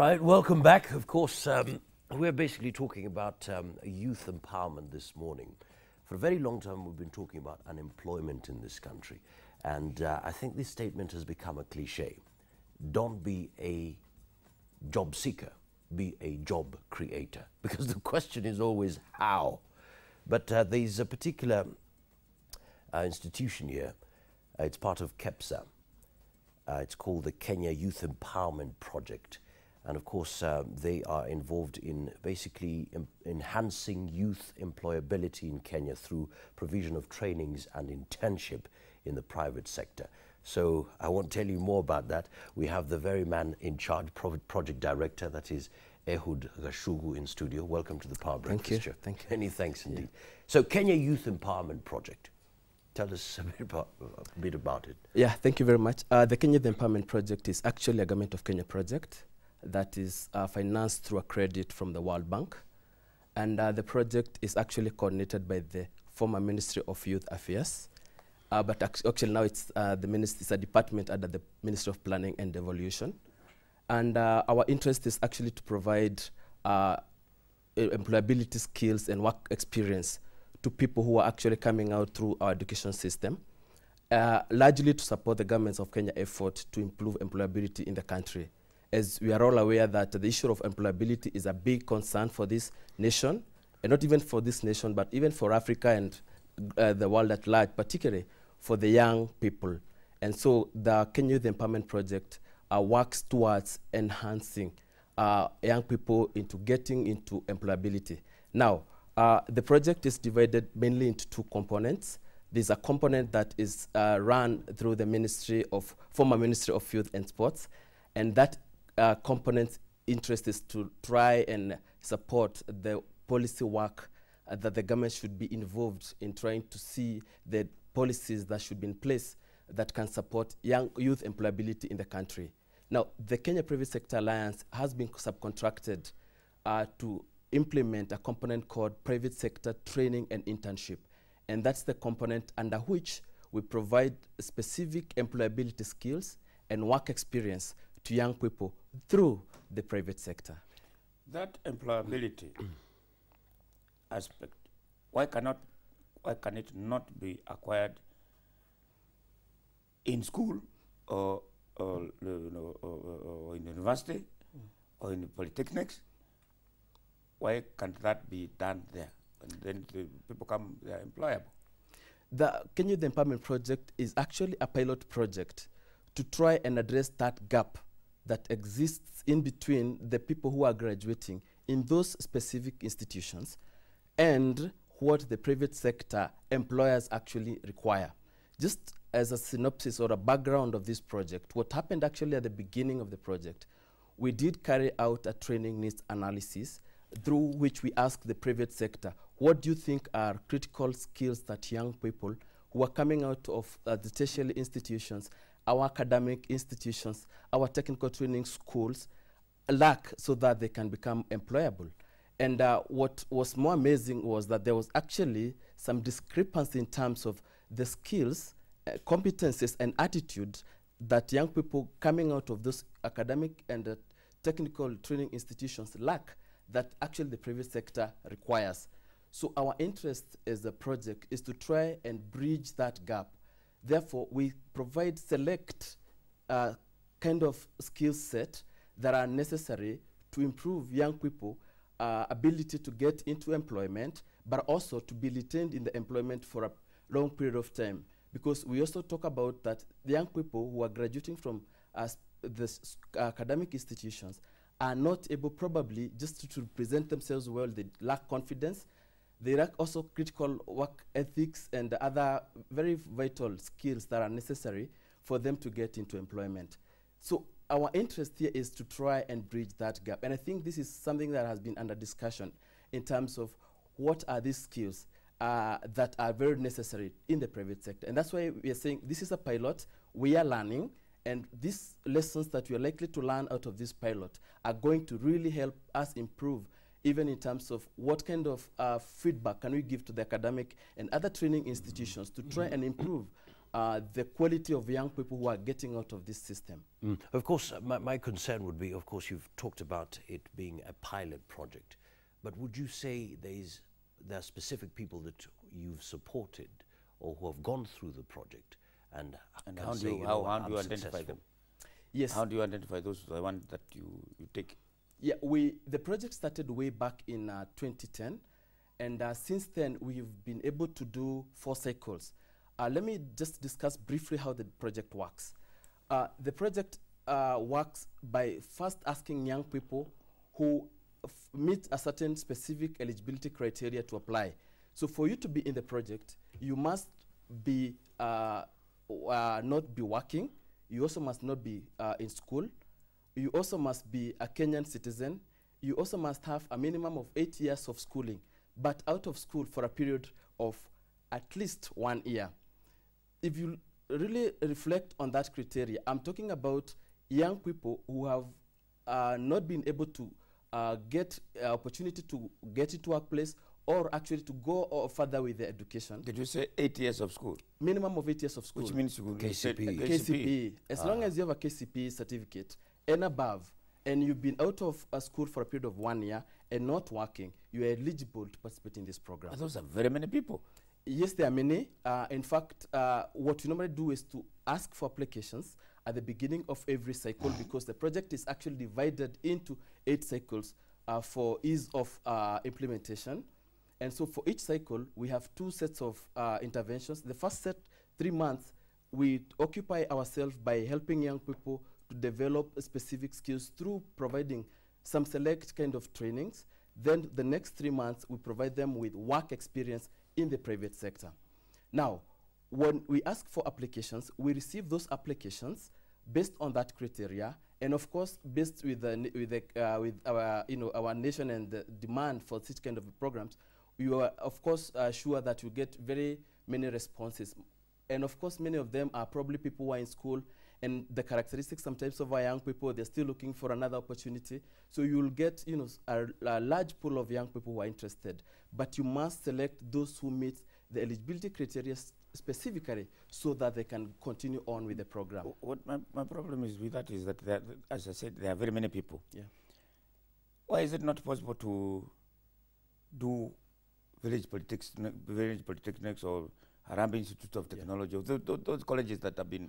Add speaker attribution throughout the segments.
Speaker 1: right, welcome back. Of course, we're basically talking about youth empowerment this morning. For a very long time, we've been talking about unemployment in this country. And I think this statement has become a cliche. Don't be a job seeker, be a job creator. Because the question is always how. But there's a particular institution here. It's part of KEPSA. It's called the Kenya Youth Empowerment Project. And of course, they are involved in basically enhancing youth employability in Kenya through provision of trainings and internship in the private sector. So I won't tell you more about that. We have the very man in charge, project director, that is Ehud Gachugu in studio. Welcome to the Power Breakfast Show.
Speaker 2: Thank you.
Speaker 1: Many thanks indeed. So Kenya Youth Empowerment Project. Tell us a bit about it.
Speaker 2: Yeah, thank you very much. The Kenya Youth Empowerment Project is actually a Government of Kenya project that is financed through a credit from the World Bank. And the project is actually coordinated by the former Ministry of Youth Affairs. But actually now it's it's a department under the Ministry of Planning and Devolution. And our interest is actually to provide employability skills and work experience to people who are actually coming out through our education system, largely to support the government's of Kenya effort to improve employability in the country. As we are all aware that the issue of employability is a big concern for this nation, and not even for this nation, but even for Africa and the world at large, particularly for the young people. And so the Kenya Youth Empowerment Project works towards enhancing young people into getting into employability. Now, the project is divided mainly into two components. There's a component that is run through the former Ministry of Youth and Sports, and that component's interest is to try and support the policy work that the government should be involved in trying to see the policies that should be in place that can support young youth employability in the country. Now, the Kenya Private Sector Alliance has been subcontracted to implement a component called Private Sector Training and Internship. And that's the component under which we provide specific employability skills and work experience to young people through the private sector.
Speaker 3: That employability aspect, why can it not be acquired in school or in university or in polytechnics? Why can't that be done there? And then the people come, they are employable.
Speaker 2: The Kenya Youth Empowerment Project is actually a pilot project to try and address that gap that exists in between the people who are graduating in those specific institutions and what the private sector employers actually require. Just as a synopsis or a background of this project, what happened actually at the beginning of the project, we did carry out a training needs analysis through which we asked the private sector, what do you think are critical skills that young people who are coming out of the tertiary institutions, our academic institutions, our technical training schools lack so that they can become employable? And what was more amazing was that there was actually some discrepancy in terms of the skills, competencies, and attitude that young people coming out of those academic and technical training institutions lack that actually the private sector requires. So our interest as a project is to try and bridge that gap. Therefore, we provide select kind of skill set that are necessary to improve young people ability to get into employment, but also to be retained in the employment for a long period of time. Because we also talk about that the young people who are graduating from the academic institutions are not able probably just to present themselves well. They lack confidence. They lack also critical work ethics and other very vital skills that are necessary for them to get into employment. So our interest here is to try and bridge that gap. And I think this is something that has been under discussion in terms of what are these skills that are very necessary in the private sector. And that's why we are saying this is a pilot. We are learning. And these lessons that we are likely to learn out of this pilot are going to really help us improve, even in terms of what kind of feedback can we give to the academic and other training institutions to try and improve the quality of young people who are getting out of this system.
Speaker 1: Of course, my concern would be, of course, you've talked about it being a pilot project, but would you say there are specific people that you've supported or who have gone through the project, and
Speaker 3: how do you identify them?
Speaker 2: Yes.
Speaker 3: How do you identify those the ones that you take?
Speaker 2: Yeah, the project started way back in 2010, and since then we've been able to do 4 cycles. Let me just discuss briefly how the project works. The project works by first asking young people who meet a certain specific eligibility criteria to apply. So for you to be in the project, you must be not be working. You also must not be in school. You also must be a Kenyan citizen. You also must have a minimum of 8 years of schooling, but out of school for a period of at least 1 year. If you really reflect on that criteria, I'm talking about young people who have not been able to get opportunity to get into workplace or actually to go further with their education.
Speaker 3: Did you say 8 years of school?
Speaker 2: Minimum of 8 years of school.
Speaker 3: Which means you
Speaker 1: KCPE.
Speaker 2: KCPE. As long as you have a KCPE certificate and above, and you've been out of school for a period of 1 year and not working, you are eligible to participate in this program.
Speaker 3: Those are very many people.
Speaker 2: Yes, there are many. In fact, what we normally do is to ask for applications at the beginning of every cycle because the project is actually divided into 8 cycles for ease of implementation. And so for each cycle, we have 2 sets of interventions. The first set, 3 months, we occupy ourselves by helping young people to develop specific skills through providing some select kind of trainings. Then the next 3 months, we provide them with work experience in the private sector. Now, when we ask for applications, we receive those applications based on that criteria, and of course, based with our our nation and the demand for such kind of programs, we are of course sure that you get very many responses, and of course, many of them are probably people who are in school. And the characteristics sometimes of our young people, they're still looking for another opportunity. So you'll get, a large pool of young people who are interested. But you must select those who meet the eligibility criteria specifically so that they can continue on with the program.
Speaker 3: What my problem is with that is that, as I said, there are very many people.
Speaker 2: Yeah.
Speaker 3: Why is it not possible to do village polytechnics or Harambee Institute of Technology, or those colleges that have been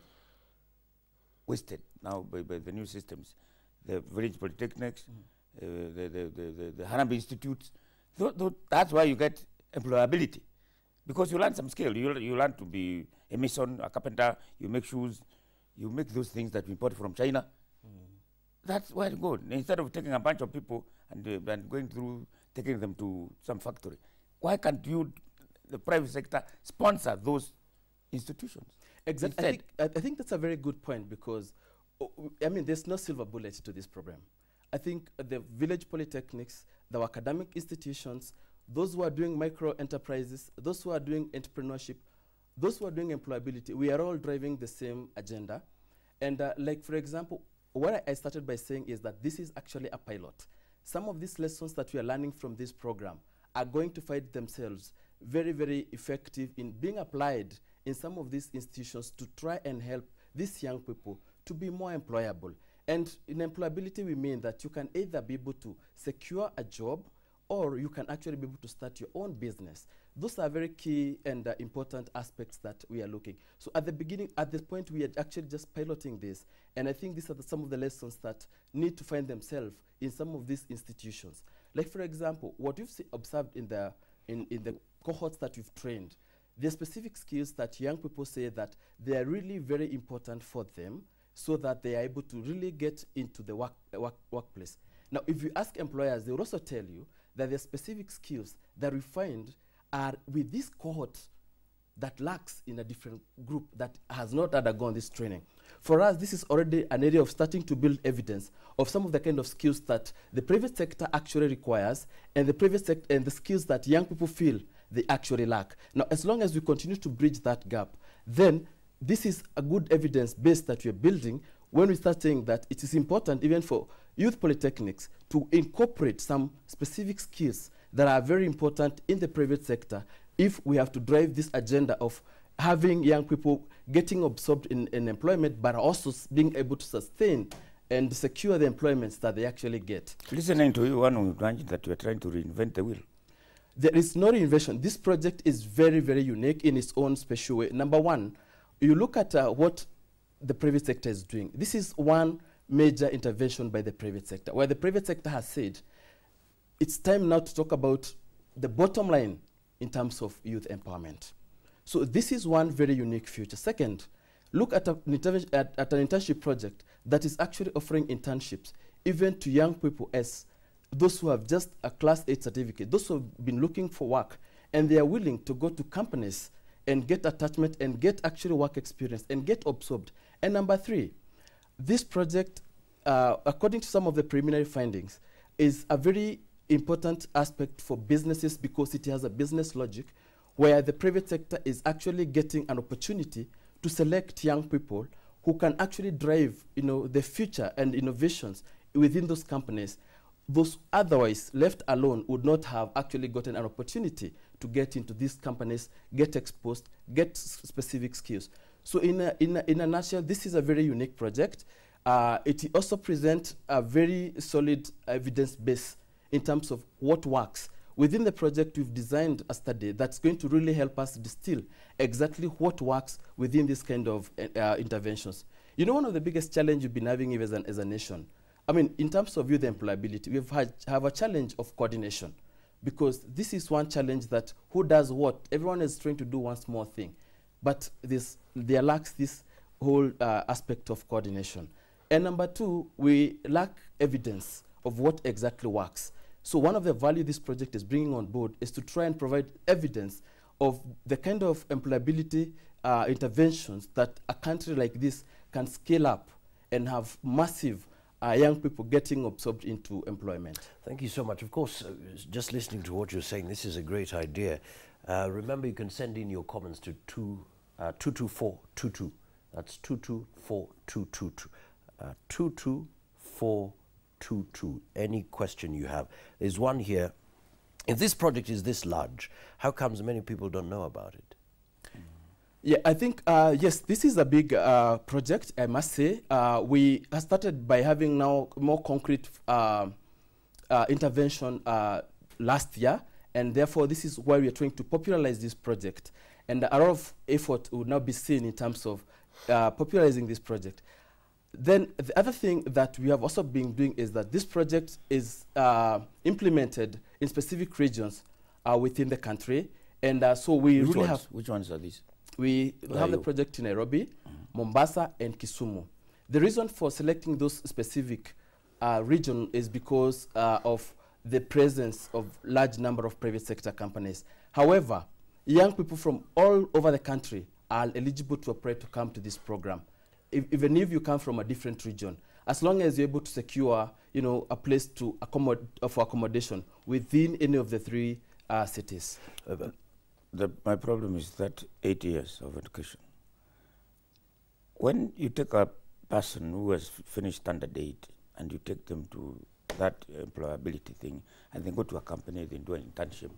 Speaker 3: wasted now by the new systems, the village polytechnics, the Harambee Institutes. That's why you get employability, because you learn some skill. You learn to be a mason, a carpenter. You make shoes. You make those things that we import from China. That's where to go. Instead of taking a bunch of people and going through taking them to some factory, why can't you, the private sector, sponsor those institutions?
Speaker 2: Exactly. I think that's a very good point because, there's no silver bullet to this program. I think the village polytechnics, the academic institutions, those who are doing micro enterprises, those who are doing entrepreneurship, those who are doing employability, we are all driving the same agenda. And like, for example, what I started by saying is that this is actually a pilot. Some of these lessons that we are learning from this program are going to find themselves very, very effective in being applied in some of these institutions to try and help these young people to be more employable. And in employability, we mean that you can either be able to secure a job or you can actually be able to start your own business. Those are very key and important aspects that we are looking. So at the beginning, at this point, we are actually just piloting this. And I think these are some of the lessons that need to find themselves in some of these institutions. Like, for example, what you've observed in the cohorts that we've trained, the specific skills that young people say that they are really very important for them so that they are able to really get into the workplace. Now, if you ask employers, they will also tell you that the specific skills that we find are with this cohort that lacks in a different group that has not undergone this training. For us, this is already an area of starting to build evidence of some of the kind of skills that the private sector actually requires and the private sector and the skills that young people feel they actually lack. Now, as long as we continue to bridge that gap, then this is a good evidence base that we're building when we start saying that it is important even for youth polytechnics to incorporate some specific skills that are very important in the private sector if we have to drive this agenda of having young people getting absorbed in employment, but also being able to sustain and secure the employments that they actually get.
Speaker 3: Listening to you, one would imagine that you are trying to reinvent the wheel.
Speaker 2: There is no reinvention. This project is very, very unique in its own special way. Number one, you look at what the private sector is doing. This is one major intervention by the private sector, where the private sector has said, it's time now to talk about the bottom line in terms of youth empowerment. So this is one very unique feature. Second, look at an internship project that is actually offering internships even to young people as those who have just a Class 8 certificate, those who have been looking for work, and they are willing to go to companies and get attachment and get actually work experience and get absorbed. And number three, this project, according to some of the preliminary findings, is a very important aspect for businesses because it has a business logic where the private sector is actually getting an opportunity to select young people who can actually drive, the future and innovations within those companies. Those otherwise left alone would not have actually gotten an opportunity to get into these companies, get exposed, get specific skills. So in a nutshell, this is a very unique project. It also presents a very solid evidence base in terms of what works. Within the project, we've designed a study that's going to really help us distill exactly what works within this kind of interventions. One of the biggest challenges we've been having as a nation, in terms of youth employability, we have a challenge of coordination, because this is one challenge that who does what? Everyone is trying to do one small thing, but there lacks this whole aspect of coordination. And number two, we lack evidence of what exactly works. So one of the value this project is bringing on board is to try and provide evidence of the kind of employability interventions that a country like this can scale up and have massive young people getting absorbed into employment.
Speaker 1: Thank you so much. Of course, just listening to what you're saying, this is a great idea. Remember, you can send in your comments to 22422. That's 224222. 22422. Any question you have. There's one here. If this project is this large, how comes many people don't know about it?
Speaker 2: Yeah, I think, yes, this is a big project, I must say. We have started by having now more concrete intervention last year, and therefore this is why we are trying to popularize this project. And a lot of effort will now be seen in terms of popularizing this project. Then the other thing that we have also been doing is that this project is implemented in specific regions within the country. And so we really have...
Speaker 3: Which ones are these?
Speaker 2: We have the project in Nairobi, Mombasa, and Kisumu. The reason for selecting those specific regions is because of the presence of large number of private sector companies. However, young people from all over the country are eligible to apply to come to this program. Even if you come from a different region, as long as you're able to secure, a place to for accommodation within any of the three cities.
Speaker 3: My problem is that 8 years of education. When you take a person who has finished standard 8 and you take them to that employability thing, and then go to a company, then do an internship,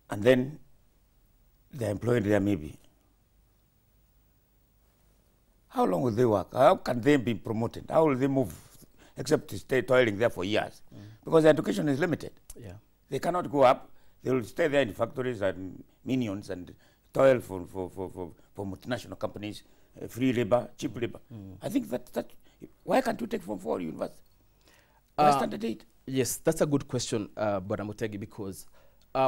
Speaker 3: and then they're employed there maybe, how long will they work? How can they be promoted? How will they move, except to stay toiling there for years? Because the education is limited.
Speaker 2: Yeah.
Speaker 3: They cannot go up. They will stay there in factories and minions and toil for multinational companies, free labor, cheap labor. I think that why can't you take from 4 university? Standard 8?
Speaker 2: Yes, that's a good question, Mutegi, because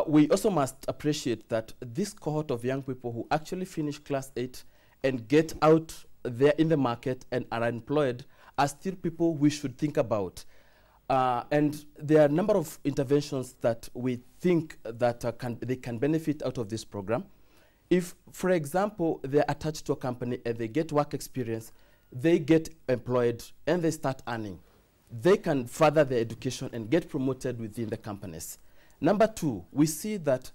Speaker 2: we also must appreciate that this cohort of young people who actually finish Class 8 and get out there in the market and are employed are still people we should think about. And there are a number of interventions that we think that they can benefit out of this program. If, for example, they're attached to a company and they get work experience, they get employed and they start earning, they can further their education and get promoted within the companies. Number two, we see that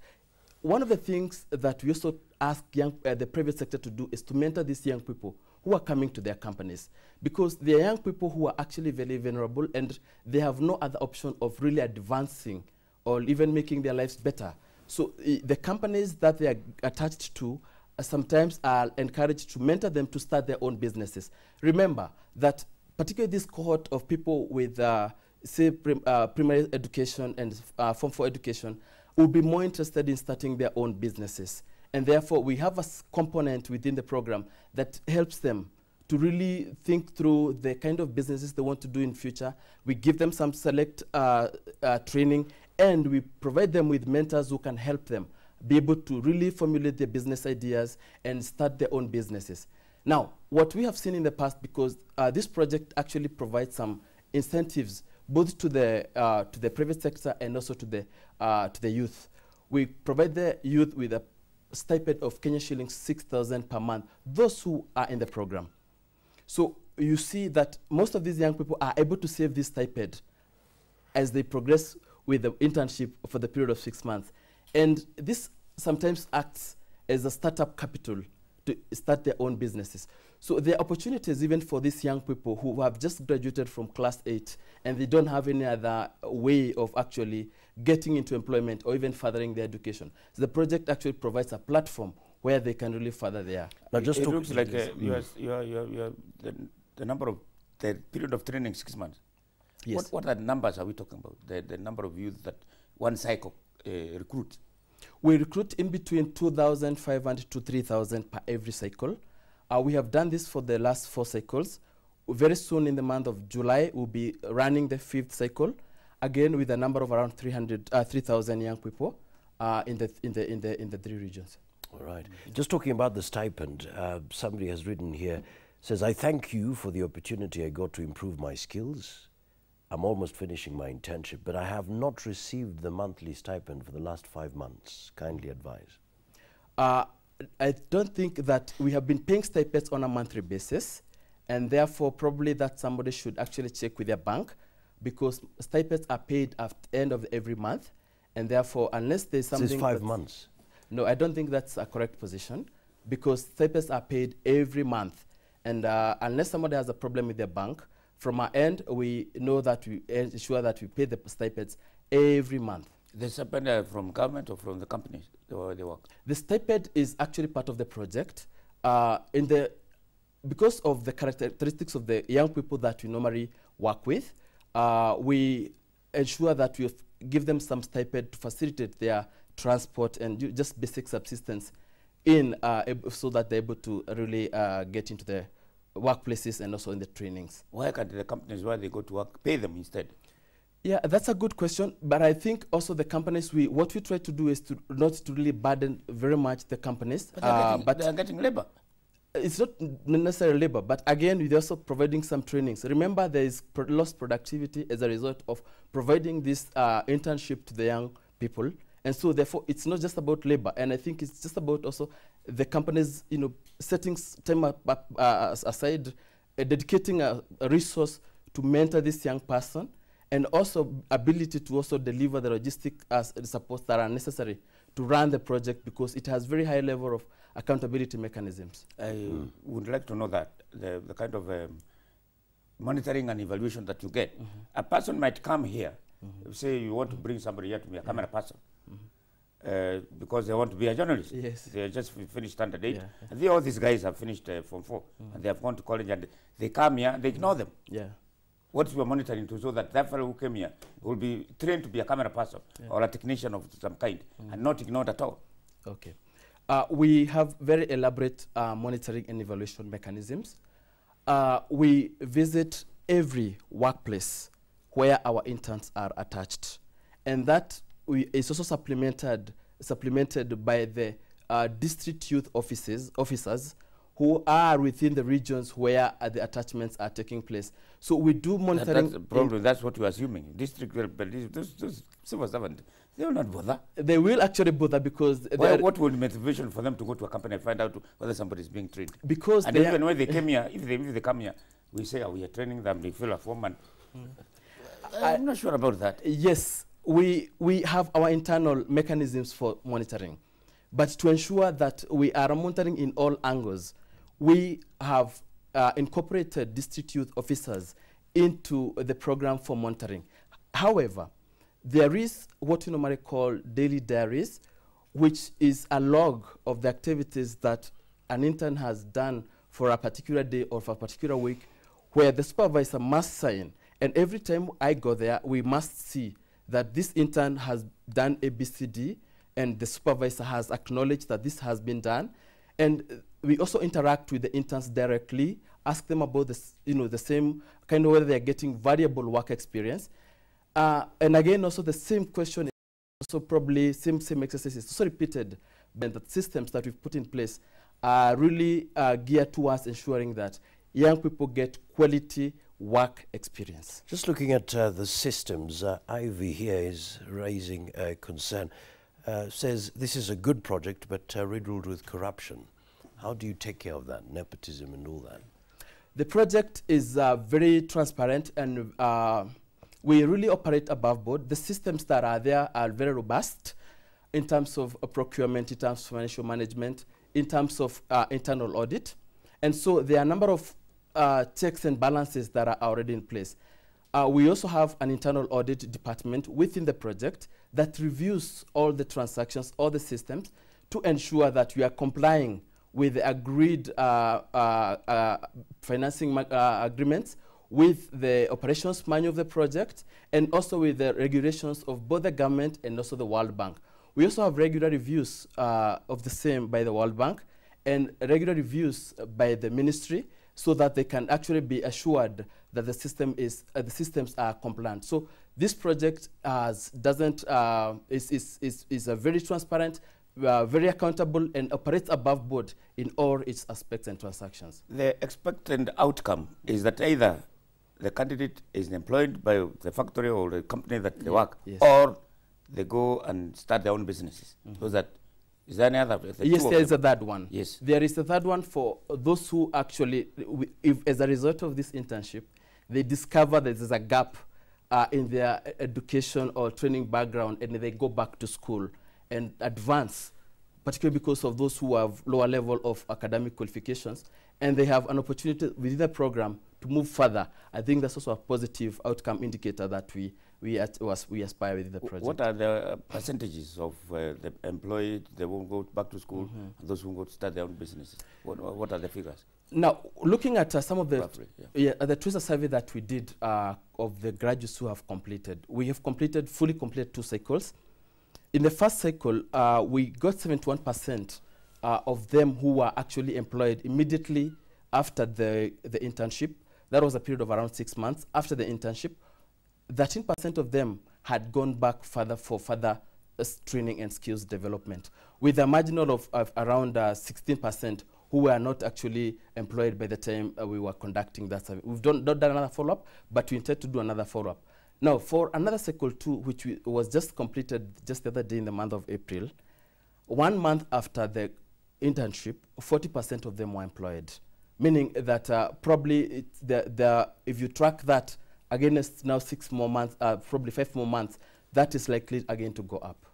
Speaker 2: one of the things that we also ask the private sector to do is to mentor these young people who are coming to their companies, because they are young people who are actually very vulnerable and they have no other option of really advancing or even making their lives better. So the companies that they are attached to sometimes are encouraged to mentor them to start their own businesses. Remember that particularly this cohort of people with, say, primary education and Form 4 education will be more interested in starting their own businesses. And therefore, we have a component within the program that helps them to really think through the kind of businesses they want to do in future. We give them some select training, and we provide them with mentors who can help them be able to really formulate their business ideas and start their own businesses. Now, what we have seen in the past, because this project actually provides some incentives both to the private sector and also to the youth. We provide the youth with a stipend of Kenya shillings 6,000 per month, those who are in the program. So you see that most of these young people are able to save this stipend as they progress with the internship for the period of 6 months. And this sometimes acts as a startup capital to start their own businesses. So there are opportunities even for these young people who have just graduated from class 8 and they don't have any other way of actually getting into employment or even furthering their education. So the project actually provides a platform where they can really further their.
Speaker 3: Now just it looks like the number of the period of training 6 months.
Speaker 2: Yes.
Speaker 3: What are the numbers are we talking about? The number of youth that one cycle recruits?
Speaker 2: We recruit in between 2,500 to 3,000 per every cycle. We have done this for the last 4 cycles. Very soon in the month of July, we'll be running the 5th cycle, again with a number of around 3,000 young people in the 3 regions.
Speaker 1: All right. Just talking about the stipend, somebody has written here, says, I thank you for the opportunity I got to improve my skills. I'm almost finishing my internship, but I have not received the monthly stipend for the last 5 months. Kindly advise.
Speaker 2: I don't think that we have been paying stipends on a monthly basis, and therefore probably that somebody should actually check with their bank, because stipends are paid at the end of every month, and therefore unless there's something—
Speaker 1: This is 5 months.
Speaker 2: No, I don't think that's a correct position, because stipends are paid every month, and unless somebody has a problem with their bank, from our end, we know that we ensure that we pay the stipends every month.
Speaker 3: The stipend from government or from the companies they work?
Speaker 2: The stipend is actually part of the project. Because of the characteristics of the young people that we normally work with, we ensure that we give them some stipend to facilitate their transport and just basic subsistence so that they're able to really get into the workplaces and also in the trainings.
Speaker 3: Why can't the companies where they go to work pay them instead?
Speaker 2: Yeah, that's a good question. But I think also the companies, what we try to do is to not to really burden very much the companies.
Speaker 3: But they're getting labor.
Speaker 2: It's not necessarily labor, but again, we're also providing some trainings. Remember, there is lost productivity as a result of providing this internship to the young people. And so therefore, it's not just about labor. And I think it's just about also the companies, setting time aside, dedicating a resource to mentor this young person, and also ability to also deliver the logistic supports that are necessary to run the project, because it has very high level of accountability mechanisms.
Speaker 3: I would like to know that, the kind of monitoring and evaluation that you get. A person might come here, say you want to bring somebody here to be a camera person, because they want to be a journalist.
Speaker 2: Yes.
Speaker 3: They just finished standard 8. And all these guys have finished Form 4, and they have gone to college, and they come here, they ignore them.
Speaker 2: Yeah.
Speaker 3: What we are monitoring to, so that that fellow who came here will be trained to be a camera person or a technician of some kind, and not ignored at all.
Speaker 2: Okay. We have very elaborate monitoring and evaluation mechanisms. We visit every workplace where our interns are attached, and that is also supplemented by the district youth officers who are within the regions where the attachments are taking place. So we do monitoring.
Speaker 3: That's the problem. That's what you're assuming. District, but those civil servants, they will not bother.
Speaker 2: They will actually bother, because
Speaker 3: what would be motivation for them to go to a company and find out whether somebody is being trained?
Speaker 2: Because
Speaker 3: and even when they came here, if they come here, we say, we are training them. They fill a form, and I'm not sure about that.
Speaker 2: Yes, we have our internal mechanisms for monitoring, but to ensure that we are monitoring in all angles, we have incorporated district youth officers into the program for monitoring. However, there is what we normally call daily diaries, which is a log of the activities that an intern has done for a particular day or for a particular week, where the supervisor must sign. And every time I go there, we must see that this intern has done ABCD, and the supervisor has acknowledged that this has been done. And we also interact with the interns directly, ask them about this, the same kind of whether they're getting valuable work experience. And again, also the same question, also probably same exercises, also repeated, but the systems that we've put in place are really geared towards ensuring that young people get quality work experience.
Speaker 1: Just looking at the systems, Ivy here is raising a concern. Says this is a good project, but riddled with corruption. How do you take care of that, nepotism and all that?
Speaker 2: The project is very transparent, and we really operate above board. The systems that are there are very robust in terms of procurement, in terms of financial management, in terms of internal audit. And so there are a number of checks and balances that are already in place. We also have an internal audit department within the project that reviews all the transactions, all the systems, to ensure that we are complying with the agreed financing agreements, with the operations manual of the project, and also with the regulations of both the government and also the World Bank. We also have regular reviews of the same by the World Bank and regular reviews by the ministry, so that they can actually be assured that the systems are compliant. So this project is a very transparent, very accountable, and operates above board in all its aspects and transactions.
Speaker 3: The expected outcome is that either the candidate is employed by the factory or the company that they work,
Speaker 2: yes,
Speaker 3: or they go and start their own businesses. So that, is there any other?
Speaker 2: Yes, there is a third one.
Speaker 3: Yes.
Speaker 2: There is a third one for those who actually, if as a result of this internship, they discover that there's a gap in their education or training background, and they go back to school and advance, particularly because of those who have lower level of academic qualifications, and they have an opportunity within the program to move further. I think that's also a positive outcome indicator that we aspire within the project.
Speaker 3: What are the percentages of the employed, they won't go back to school, and those who go to start their own businesses? What are the figures?
Speaker 2: Now, looking at some of the
Speaker 3: Roughly,
Speaker 2: the tracer survey that we did of the graduates who have completed, we have fully completed 2 cycles. In the first cycle, we got 71% of them who were actually employed immediately after the internship. That was a period of around 6 months. After the internship, 13% of them had gone back further for further training and skills development, with a marginal of around 16% who were not actually employed by the time we were conducting that survey. We've not done another follow-up, but we intend to do another follow-up. Now, for another cycle 2, which was just completed just the other day in the month of April, 1 month after the internship, 40% of them were employed, meaning that probably if you track that, again, it's now 6 more months, probably 5 more months, that is likely again to go up.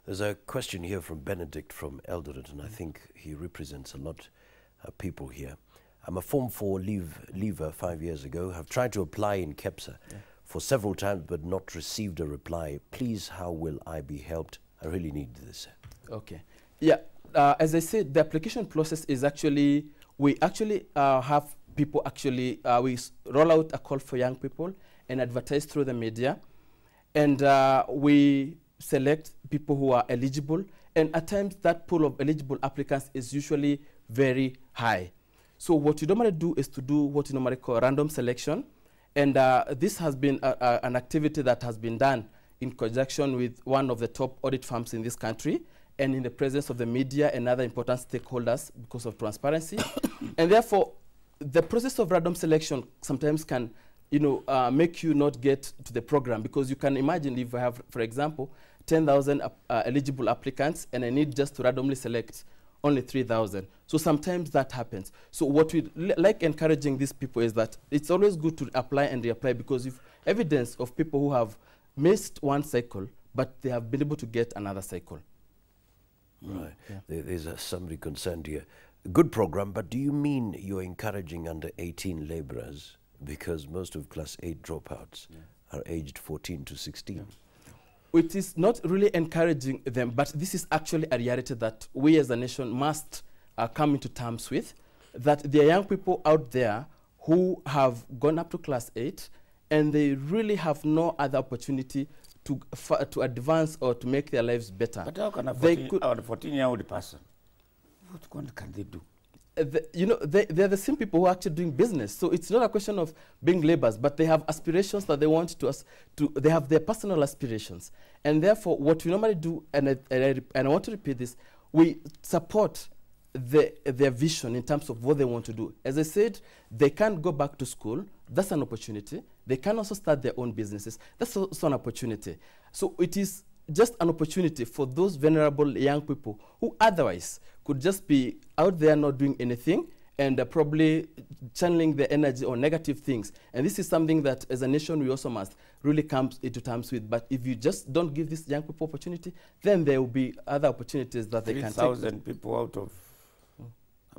Speaker 1: There's a question here from Benedict from Eldoret, and I think he represents a lot of people here. I'm a Form 4 leaver 5 years ago. I've tried to apply in KEPSA for several times, but not received a reply. Please, how will I be helped? I really need this.
Speaker 2: Okay. Yeah, as I said, the application process is actually, we actually have people actually, we roll out a call for young people and advertise through the media. And we select people who are eligible. And at times, that pool of eligible applicants is usually very high. So what you normally do is to do what you normally call random selection. And this has been an activity that has been done in conjunction with one of the top audit firms in this country, and in the presence of the media and other important stakeholders because of transparency. And therefore, the process of random selection sometimes can make you not get to the program, because you can imagine if I have, for example, 10,000 eligible applicants and I need just to randomly select only 3,000. So sometimes that happens. So what we like encouraging these people is that it's always good to apply and reapply, because if evidence of people who have missed one cycle, but they have been able to get another cycle.
Speaker 1: Right. Yeah. There's somebody concerned here. Good program, but do you mean you're encouraging under 18 laborers? Because most of class 8 dropouts are aged 14 to 16.
Speaker 2: Yeah. It is not really encouraging them, but this is actually a reality that we as a nation must come into terms with, that there are young people out there who have gone up to class 8 and they really have no other opportunity to advance or to make their lives better.
Speaker 3: But how can a 14-year-old person, what can they do?
Speaker 2: You know, they're the same people who are actually doing business. So it's not a question of being laborers, but they have aspirations that they want they have their personal aspirations. And therefore, what we normally do, and I want to repeat this, we support their vision in terms of what they want to do. As I said, they can't go back to school. That's an opportunity. They can also start their own businesses. That's also an opportunity. So it is just an opportunity for those vulnerable young people who otherwise could just be out there not doing anything and probably channeling their energy on negative things. And this is something that as a nation we also must really come into terms with. But if you just don't give these young people opportunity, then there will be other opportunities that they can take.
Speaker 3: 3,000 people out of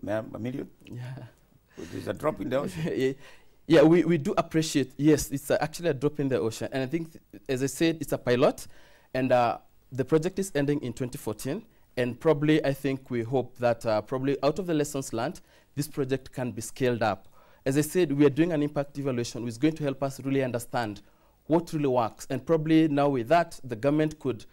Speaker 3: a million?
Speaker 2: Yeah.
Speaker 3: There's a drop in the ocean.
Speaker 2: Yeah, we do appreciate, yes, it's actually a drop in the ocean. And I think, as I said, it's a pilot. And the project is ending in 2014. And probably, I think we hope that probably out of the lessons learned, this project can be scaled up. As I said, we are doing an impact evaluation, which is going to help us really understand what really works. And probably now with that, the government could,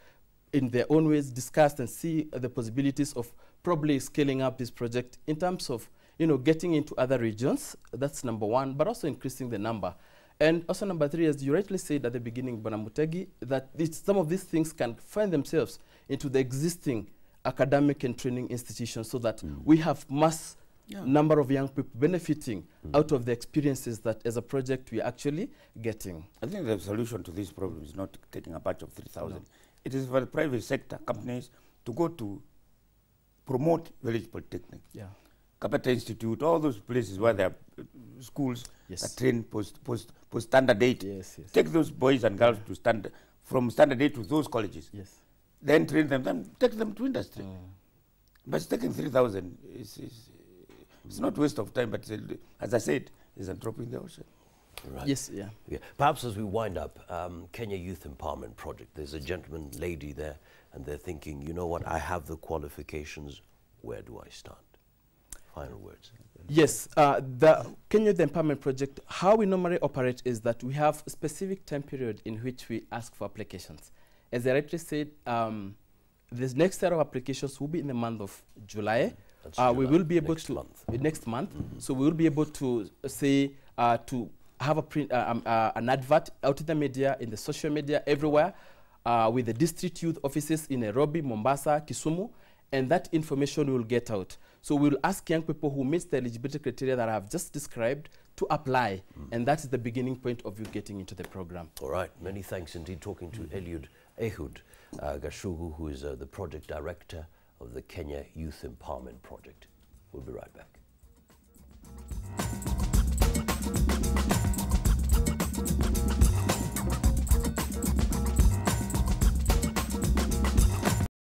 Speaker 2: in their own ways, discuss and see the possibilities of probably scaling up this project in terms of, you know, getting into other regions. That's number one, but also increasing the number. And also number 3, as you rightly said at the beginning, Bonamutegi, that some of these things can find themselves into the existing academic and training institutions so that we have mass number of young people benefiting out of the experiences that as a project we are actually getting.
Speaker 3: I think the solution to this problem is not taking a batch of 3,000. No. It is for the private sector companies to go to promote village polytechnic. Yeah. Kapata Institute, all those places where there are schools that train post standard 8. Yes, yes. Take those boys and girls to from standard 8 to those colleges. Yes. Then train them, then take them to industry. But taking 3,000 it's not waste of time, but as I said, it's a drop in the ocean.
Speaker 1: Right.
Speaker 2: Yes, yeah.
Speaker 1: Perhaps as we wind up, Kenya Youth Empowerment Project, there's a gentleman, lady there, and they're thinking, you know what, I have the qualifications, where do I start? Final words.
Speaker 2: Yes, the Kenya Youth Empowerment Project, how we normally operate is that we have a specific time period in which we ask for applications. As I rightly said, this next set of applications will be in the month of July. We will be able to next month. So we will be able to say to have an advert out in the media, in the social media, everywhere, with the district youth offices in Nairobi, Mombasa, Kisumu, and that information will get out. So we'll ask young people who meet the eligibility criteria that I have just described to apply, and that is the beginning point of you getting into the program.
Speaker 1: All right, many thanks indeed. Talking to Ehud Gachugu, who is the project director of the Kenya Youth Empowerment Project. We'll be right back.